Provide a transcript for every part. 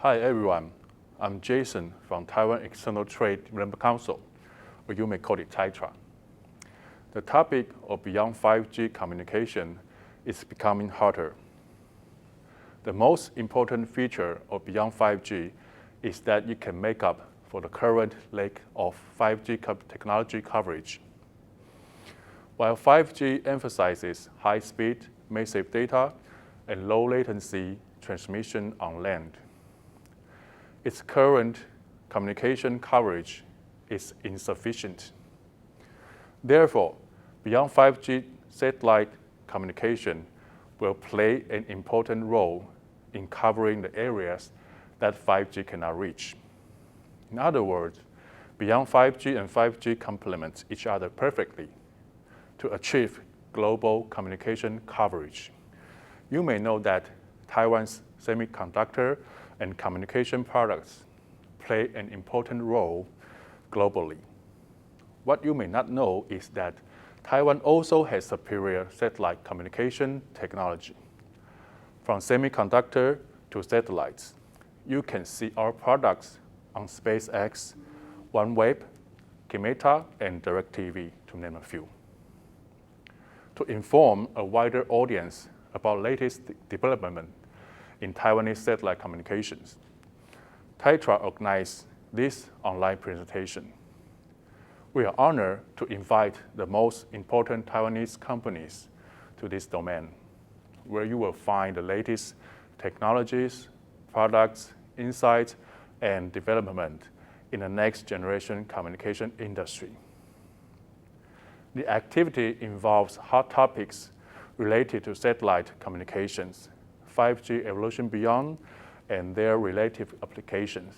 Hi everyone, I'm Jason from Taiwan External Trade Development Council, or you may call it TAITRA. The topic of beyond 5G communication is becoming hotter. The most important feature of beyond 5G is that it can make up for the current lack of 5G technology coverage. While 5G emphasizes high speed, massive data, and low latency transmission on land, its current communication coverage is insufficient. Therefore, beyond 5G satellite communication will play an important role in covering the areas that 5G cannot reach. In other words, beyond 5G and 5G complement each other perfectly to achieve global communication coverage. You may know that Taiwan's semiconductor and communication products play an important role globally. What you may not know is that Taiwan also has superior satellite communication technology. From semiconductor to satellites, you can see our products on SpaceX, OneWeb, Kimeta, and DirecTV, to name a few. To inform a wider audience about latest development in Taiwanese satellite communications, TAITRA organized this online presentation. We are honored to invite the most important Taiwanese companies to this domain, where you will find the latest technologies, products, insights, and development in the next generation communication industry. The activity involves hot topics related to satellite communications, 5G evolution beyond, and their relative applications.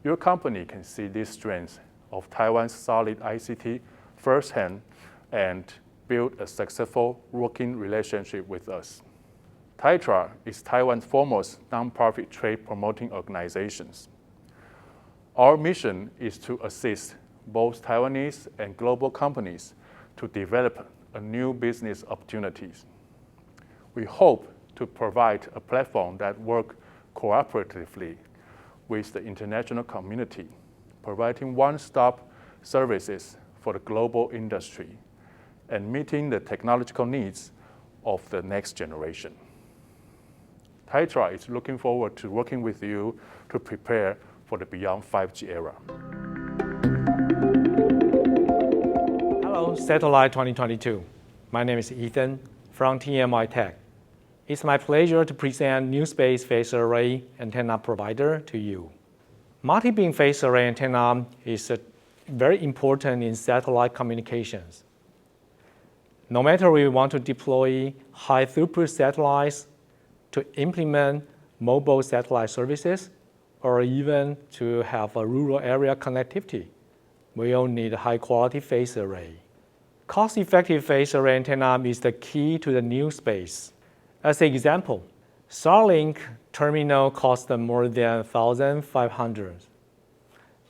Your company can see these strengths of Taiwan's solid ICT firsthand and build a successful working relationship with us. TAITRA is Taiwan's foremost nonprofit trade promoting organizations. Our mission is to assist both Taiwanese and global companies to develop a new business opportunities. We hope to provide a platform that works cooperatively with the international community, providing one-stop services for the global industry and meeting the technological needs of the next generation. TAITRA is looking forward to working with you to prepare for the beyond 5G era. Hello, Satellite 2022. My name is Ethan from TMI Tech. It's my pleasure to present new space phased array antenna provider to you. Multi-beam phased array antenna is very important in satellite communications. No matter we want to deploy high throughput satellites to implement mobile satellite services, or even to have a rural area connectivity, we all need a high quality phased array. Cost-effective phased array antenna is the key to the new space. As an example, Starlink terminal costs more than $1,500.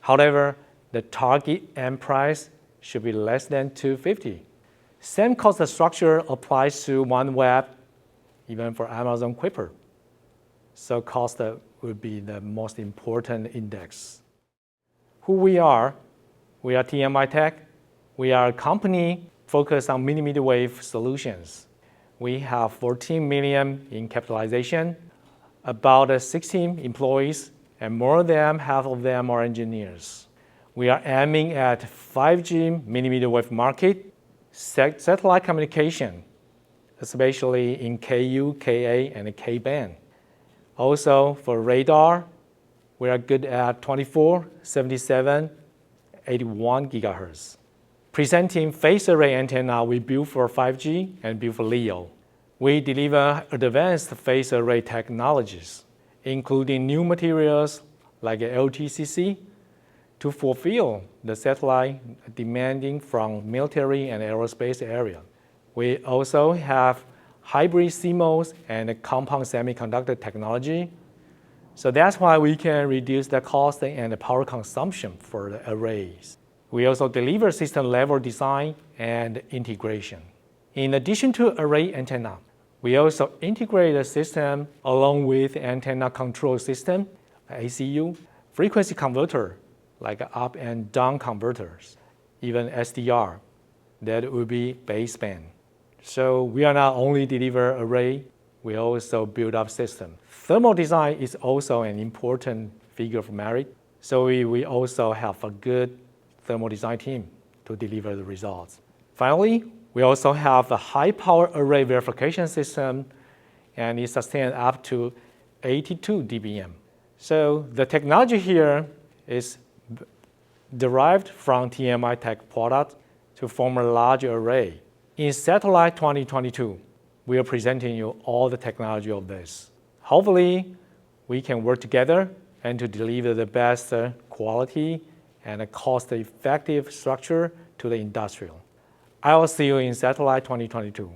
However, the target end price should be less than $250. Same cost structure applies to OneWeb, even for Amazon Kuiper. So cost would be the most important index. Who we are TMI Tech. We are a company focused on millimeter wave solutions. We have 14 million in capitalization, about 16 employees, and more than half of them are engineers. We are aiming at 5G millimeter wave market, satellite communication, especially in Ku, Ka, and K-band. Also for radar, we are good at 24, 77, 81 gigahertz. Presenting phased array antenna we built for 5G and built for LEO. We deliver advanced phased array technologies, including new materials like LTCC, to fulfill the satellite demanding from military and aerospace area. We also have hybrid CMOS and compound semiconductor technology. So that's why we can reduce the cost and the power consumption for the arrays. We also deliver system-level design and integration. In addition to array antenna, we also integrate the system along with antenna control system ACU, frequency converter, like up and down converters, even SDR, that will be baseband. So we are not only deliver array, we also build up system. Thermal design is also an important figure of merit. So we also have a good thermal design team to deliver the results. Finally, we also have a high power array verification system, and it sustains up to 82 dBm. So the technology here is derived from TMI Tech product to form a large array. In Satellite 2022, we are presenting you all the technology of this. Hopefully, we can work together and to deliver the best quality and a cost-effective structure to the industrial. I will see you in Satellite 2022.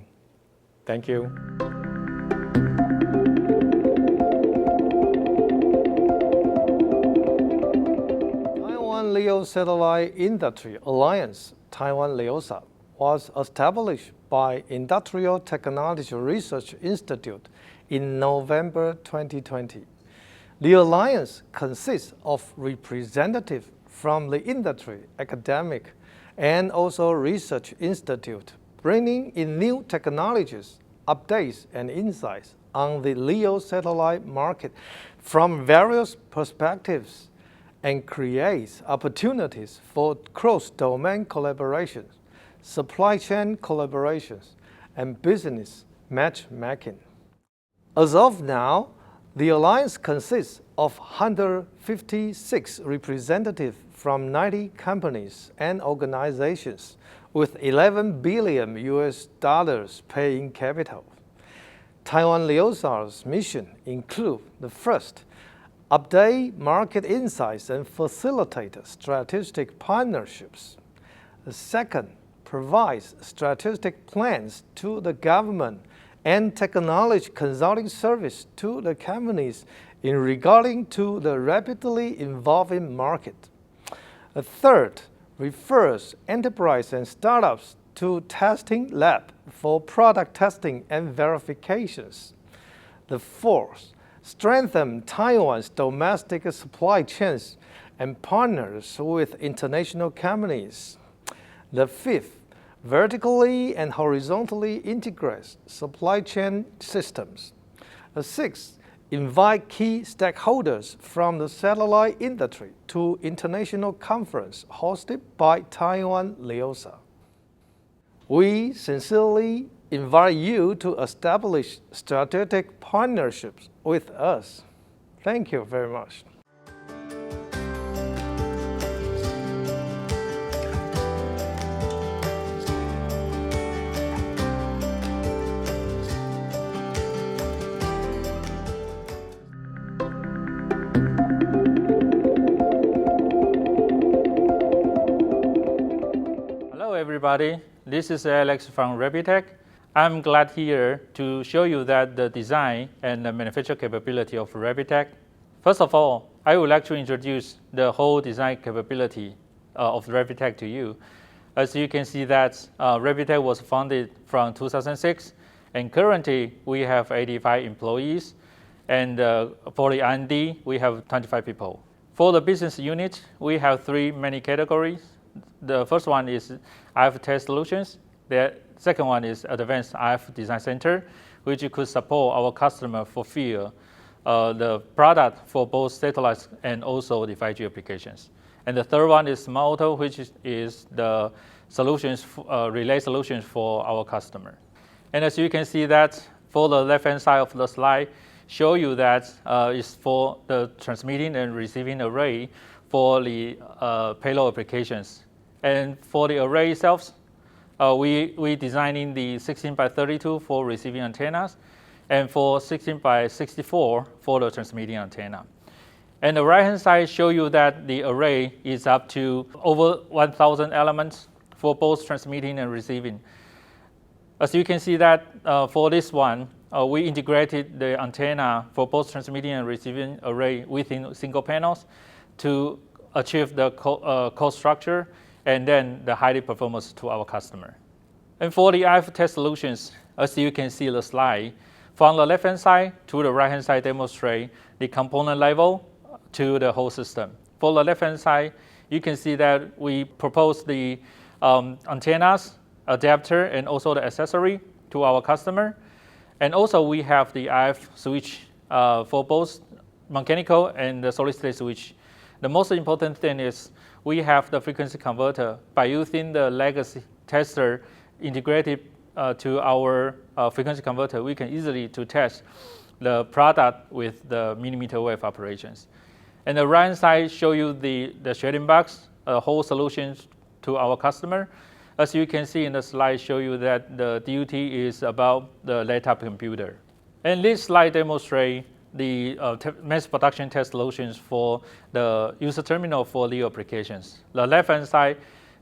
Thank you. Taiwan LEO Satellite Industry Alliance, Taiwan LEOSA, was established by Industrial Technology Research Institute in November 2020. The alliance consists of representatives from the industry, academic, and also research institute, bringing in new technologies, updates, and insights on the LEO satellite market from various perspectives, and creates opportunities for cross-domain collaborations, supply chain collaborations, and business matchmaking. As of now, the alliance consists of 156 representatives from 90 companies and organizations with $11 billion paying capital. Taiwan LEOSA's mission includes the first, update market insights and facilitate strategic partnerships. The second, provides strategic plans to the government and technology consulting service to the companies in regarding to the rapidly evolving market. The third, refers enterprise and startups to testing lab for product testing and verifications. The fourth, strengthen Taiwan's domestic supply chains and partners with international companies. The fifth, vertically and horizontally integrates supply chain systems. The sixth, invite key stakeholders from the satellite industry to international conference hosted by Taiwan LEOSA. We sincerely invite you to establish strategic partnerships with us. Thank you very much. Hello everybody, this is Alex from Rubitech. I'm glad here to show you that the design and the manufacture capability of Rubitech. First of all, I would like to introduce the whole design capability of Rubitech to you. As you can see that Rubitech was founded from 2006, and currently we have 85 employees, and for the R&D we have 25 people. For the business unit, we have three main categories. The first one is RF test solutions. The second one is advanced RF design center, which could support our customer fulfill the product for both satellites and also the 5G applications. And the third one is smart auto, which is the solutions, relay solutions for our customer. And as you can see that for the left-hand side of the slide, show you that is for the transmitting and receiving array for the payload applications. And for the array itself, we designing the 16x32 for receiving antennas, and for 16x64 for the transmitting antenna. And the right-hand side show you that the array is up to over 1,000 elements for both transmitting and receiving. As you can see that for this one, we integrated the antenna for both transmitting and receiving array within single panels to achieve the cost structure and then the high performance to our customer. And for the RF test solutions, as you can see the slide, from the left-hand side to the right-hand side demonstrate the component level to the whole system. For the left-hand side, you can see that we propose the antennas, adapter, and also the accessory to our customer. And also we have the IF switch for both mechanical and the solid-state switch. The most important thing is we have the frequency converter. By using the legacy tester integrated to our frequency converter, we can easily to test the product with the millimeter wave operations. And the right side show you the shading box, whole solutions to our customer. As you can see in the slide, show you that the DUT is about the laptop computer. And this slide demonstrates the mass production test solutions for the user terminal for LEO applications. The left-hand side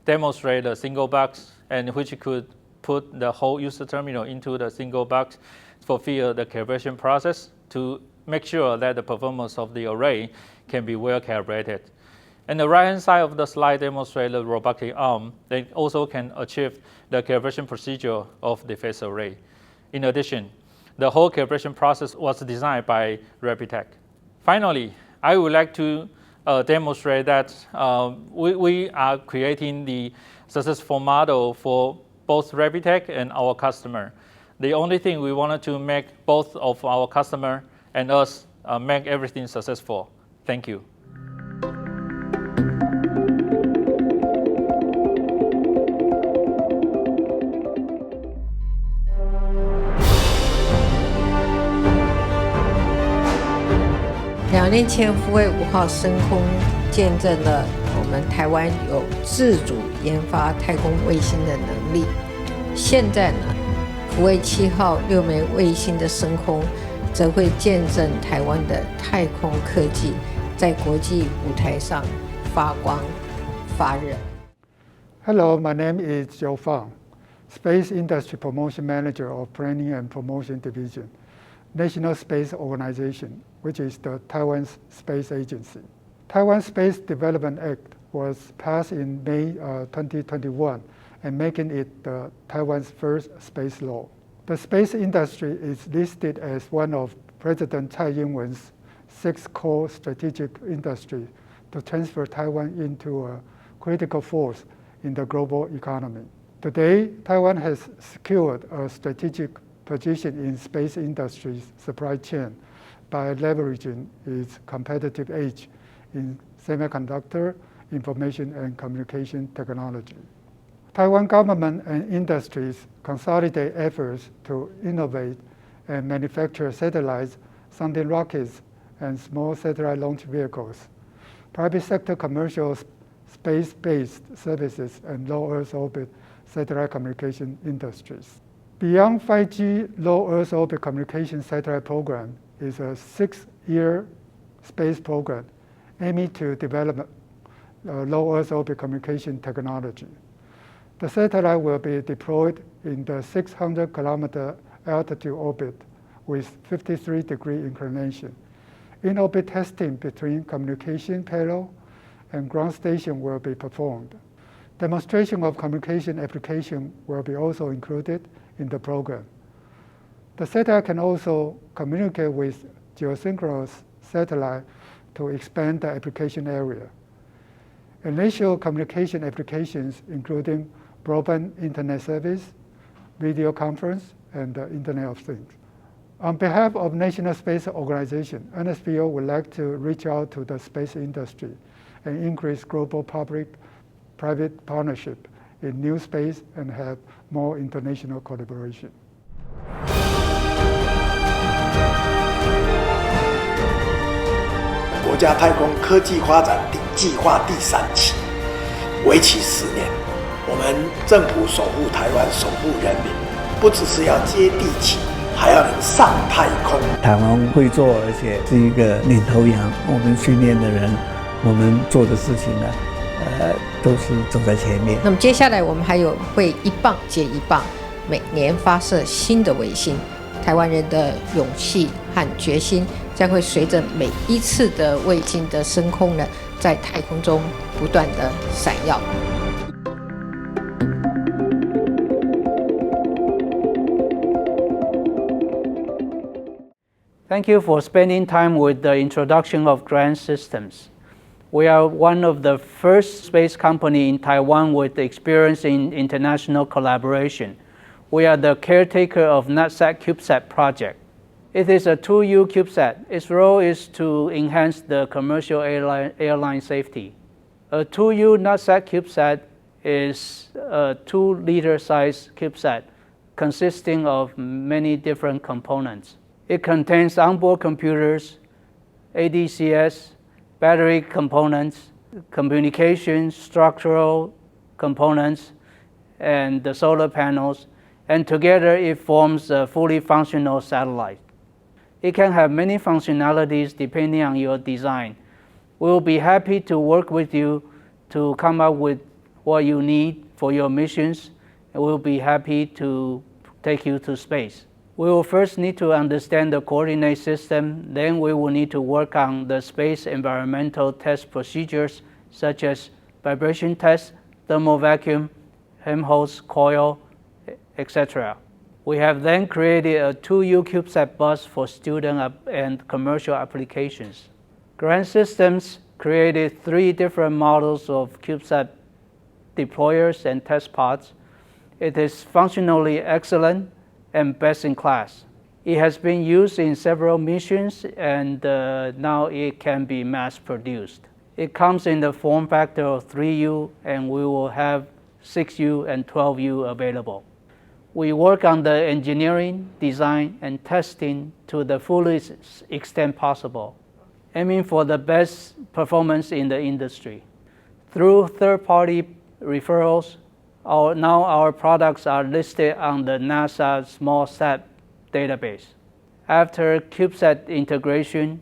demonstrates a single box, and which could put the whole user terminal into the single box, fulfill the calibration process to make sure that the performance of the array can be well calibrated. And the right-hand side of the slide demonstrates the robotic arm that also can achieve the calibration procedure of the phase array. In addition, the whole calibration process was designed by Rubitech. Finally, I would like to demonstrate that we are creating the successful model for both Rubitech and our customer. The only thing we wanted to make both of our customer and us make everything successful. Thank you.2年前，福卫5号升空见证了我们台湾有自主研发太空卫星的能力。现在呢，福卫7号6枚卫星的升空，则会见证台湾的太空科技在国际舞台上发光发热。Hello, my name is Joe Fang, Space Industry Promotion Manager of Planning and Promotion Division, National Space Organization, which is the Taiwan's space agency. Taiwan Space Development Act was passed in May 2021 and making it Taiwan's first space law. The space industry is listed as one of President Tsai Ing-wen's 6 core strategic industries to transfer Taiwan into a critical force in the global economy. Today, Taiwan has secured a strategic position in space industry's supply chain by leveraging its competitive edge in semiconductor, information and communication technology. Taiwan government and industries consolidate efforts to innovate and manufacture satellites, sounding rockets, and small satellite launch vehicles. Private sector commercial space-based services and low Earth orbit satellite communication industries. Beyond 5G low Earth orbit communication satellite program is a 6-year space program aiming to develop low Earth orbit communication technology. The satellite will be deployed in the 600-kilometer altitude orbit with 53-degree inclination. In-orbit testing between communication payload and ground station will be performed. Demonstration of communication application will be also included in the program. The satellite can also communicate with geosynchronous satellite to expand the application area. Initial communication applications including broadband internet service, video conference, and the Internet of Things. On behalf of National Space Organization, NSPO would like to reach out to the space industry and increase global public-private partnership in new space and have more international collaboration. 国家太空科技发展计划第3期，为期10年。我们政府守护台湾，守护人民，不只是要接地气，还要能上太空。台湾会做，而且是一个领头羊。我们训练的人，我们做的事情呢，都是走在前面。那么接下来我们还有会一棒接一棒，每年发射新的卫星。台湾人的勇气和决心将会随着每一次的卫星的升空呢，在太空中不断的闪耀。Thank you for spending time with the introduction of Grand Systems. We are one of the first space company in Taiwan with experience in international collaboration. We are the caretaker of NatSat CubeSat project. It is a 2U CubeSat. Its role is to enhance the commercial airline safety. A 2U NatSat CubeSat is a 2-liter size CubeSat consisting of many different components. It contains onboard computers, ADCS, battery components, communication, structural components, and the solar panels, and together it forms a fully functional satellite. It can have many functionalities depending on your design. We will be happy to work with you to come up with what you need for your missions, and we'll be happy to take you to space. We will first need to understand the coordinate system, then we will need to work on the space environmental test procedures such as vibration test, thermal vacuum, Helmholtz coil, etc. We have then created a 2U CubeSat bus for student and commercial applications. Grand Systems created 3 different models of CubeSat deployers and test pods. It is functionally excellent and best in class. It has been used in several missions and now it can be mass produced. It comes in the form factor of 3U and we will have 6U and 12U available. We work on the engineering, design, and testing to the fullest extent possible, aiming for the best performance in the industry. Through third-party referrals, our products are listed on the NASA SmallSat database. After CubeSat integration,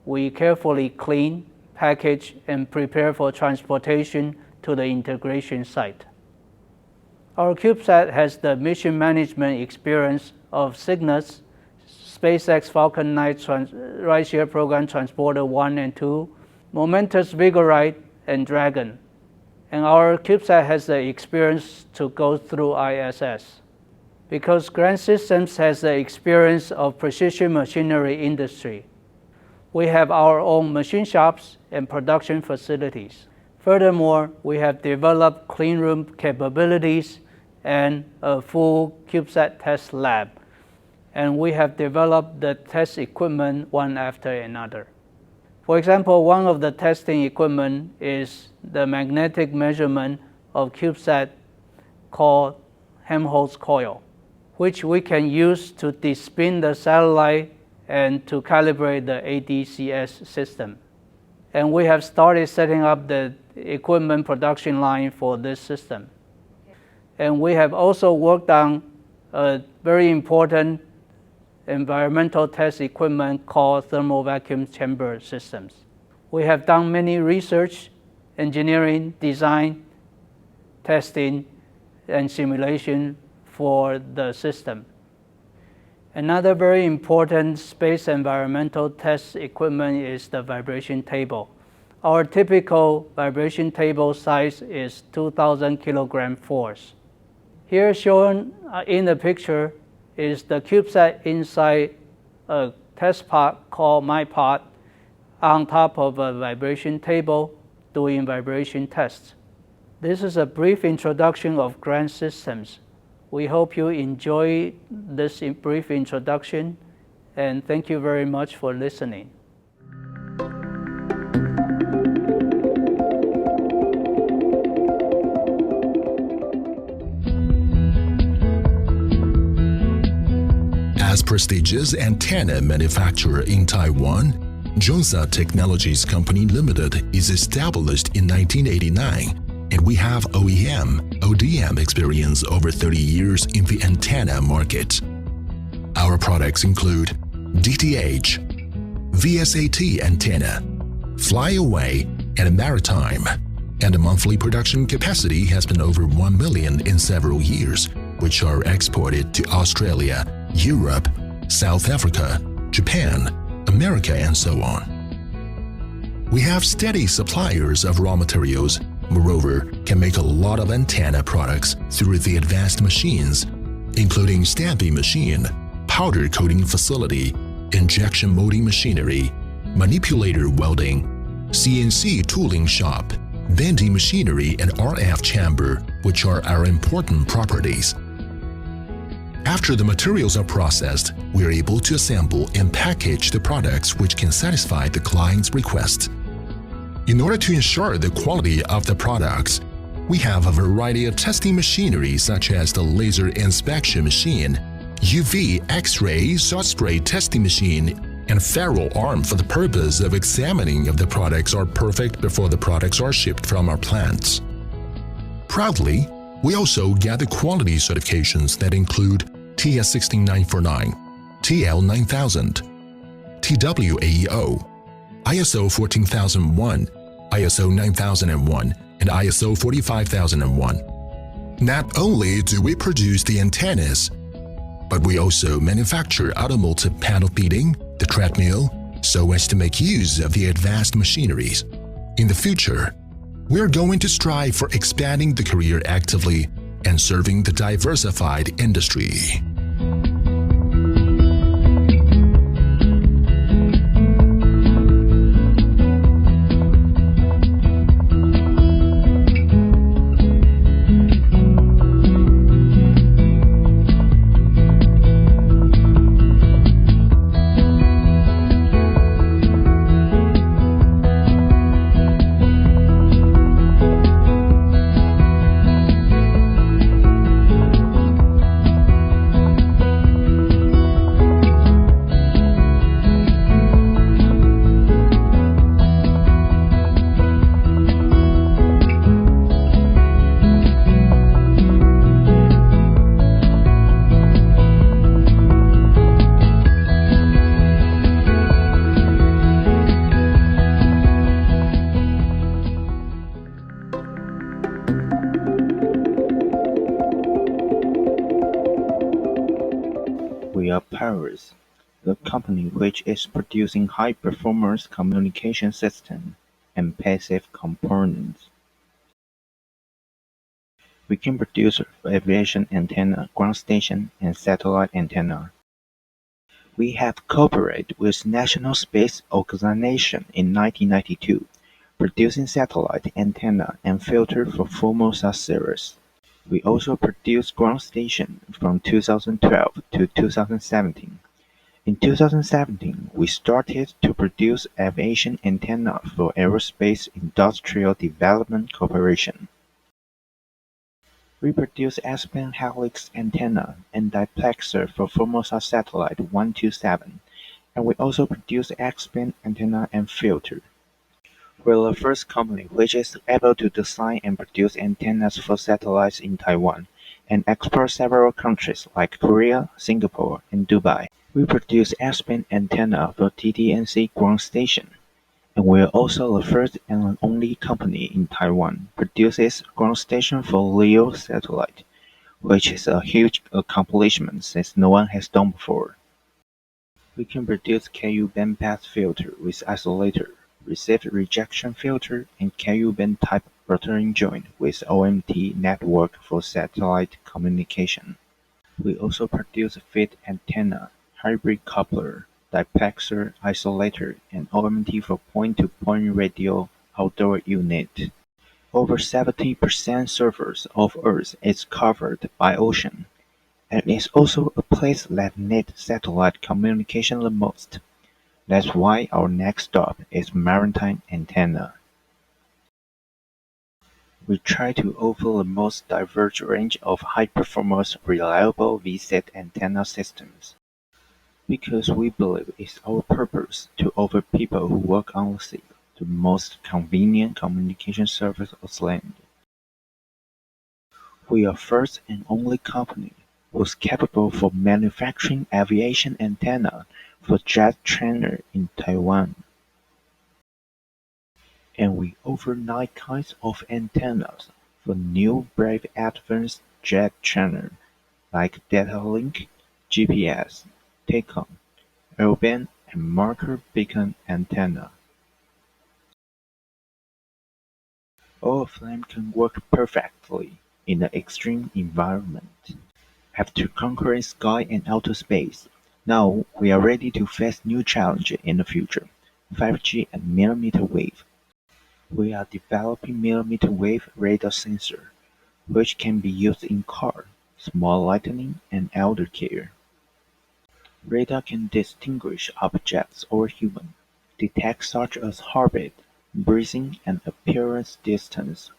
we carefully clean, package, and prepare for transportation to the integration site. Our CubeSat has the mission management experience of Cygnus, SpaceX Falcon 9 Rideshare Program Transporter 1 and 2, Momentus Vigoride, and Dragon. And our CubeSat has the experience to go through ISS. Because Grand Systems has the experience of precision machinery industry, we have our own machine shops and production facilities. Furthermore, we have developed clean room capabilities and a full CubeSat test lab. And we have developed the test equipment one after another. For example, one of the testing equipment is the magnetic measurement of CubeSat called Helmholtz coil, which we can use to despin the satellite and to calibrate the ADCS system. And we have started setting up the equipment production line for this system. And we have also worked on a very important environmental test equipment called thermal vacuum chamber systems. We have done many research, engineering, design, testing, and simulation for the system. Another very important space environmental test equipment is the vibration table. Our typical vibration table size is 2,000 kilogram force. Here shown in the picture is the CubeSat inside a test pod called MyPod on top of a vibration table doing vibration tests. This is a brief introduction of Grand Systems. We hope you enjoy this brief introduction, and thank you very much for listening. As prestigious antenna manufacturer in Taiwan, Johnsa Technologies Company Limited is established in 1989, and we have OEM, ODM experience over 30 years in the antenna market. Our products include DTH, VSAT antenna, flyaway, and maritime, and the monthly production capacity has been over 1 million in several years, which are exported to Australia, Europe, South Africa, Japan, America, and so on. We have steady suppliers of raw materials, moreover, can make a lot of antenna products through the advanced machines, including stamping machine, powder coating facility, injection molding machinery, manipulator welding, CNC tooling shop, vending machinery, and RF chamber, which are our important properties. After the materials are processed, we are able to assemble and package the products which can satisfy the client's requests. In order to ensure the quality of the products, we have a variety of testing machinery such as the laser inspection machine, UV X-ray substrate testing machine, and ferrule arm for the purpose of examining if the products are perfect before the products are shipped from our plants. Proudly, we also gather quality certifications that include TS16949, TL9000, TWAEO, ISO 14001, ISO 9001, and ISO 45001. Not only do we produce the antennas, but we also manufacture automotive panel feeding, the treadmill, so as to make use of the advanced machineries. In the future, we are going to strive for expanding the career actively and serving the diversified industry. We are Paris, the company which is producing high-performance communication system and passive components. We can produce aviation antenna, ground station, and satellite antenna. We have cooperated with National Space Organization in 1992, producing satellite antenna and filter for Formosa series. We also produced ground station from 2012 to 2017. In 2017, we started to produce aviation antenna for Aerospace Industrial Development Corporation. We produce S-band helix antenna and diplexer for Formosa Satellite 127, and we also produce X-band antenna and filter. We're the first company which is able to design and produce antennas for satellites in Taiwan and export several countries like Korea, Singapore, and Dubai. We produce S-band antenna for TD&C ground station, and we're also the first and only company in Taiwan produces ground station for LEO Satellite, which is a huge accomplishment since no one has done before. We can produce Ku bandpass filter with isolator, received rejection filter, and Ku band type rotary joint with OMT network for satellite communication. We also produce feed antenna, hybrid coupler, diplexer, isolator, and OMT for point-to-point radio outdoor unit. Over 70% surface of Earth is covered by ocean, and it's also a place that needs satellite communication the most. That's why our next stop is maritime antenna. We try to offer the most diverse range of high-performance, reliable VSAT antenna systems, because we believe it's our purpose to offer people who work on the sea the most convenient communication service on land. We are first and only company who's capable for manufacturing aviation antenna for jet trainer in Taiwan. And we offer 9 kinds of antennas for new brave advanced jet trainer like data link, GPS, TACOM, L-band, and marker beacon antenna. All of them can work perfectly in the extreme environment. After conquering sky and outer space, Now we are ready to face new challenges in the future, 5G and millimeter wave. We are developing millimeter wave radar sensor, which can be used in car, small lighting, and elder care. Radar can distinguish objects or human, detect such as heartbeat, breathing, and appearance distance.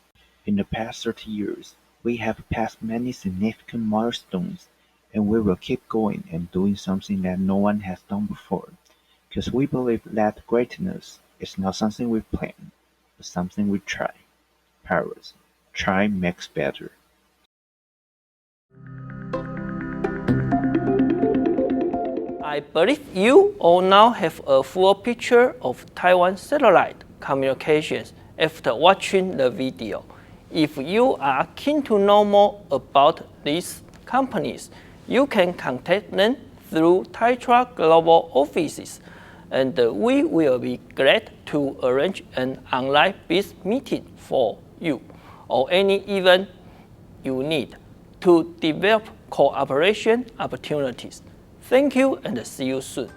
In the past 30 years, we have passed many significant milestones, and we will keep going and doing something that no one has done before, because we believe that greatness is not something we plan, but something we try. Paris, try makes better. I believe you all now have a full picture of Taiwan satellite communications after watching the video. If you are keen to know more about these companies, you can contact them through Taitra Global Offices, and we will be glad to arrange an online biz meeting for you or any event you need to develop cooperation opportunities. Thank you and see you soon.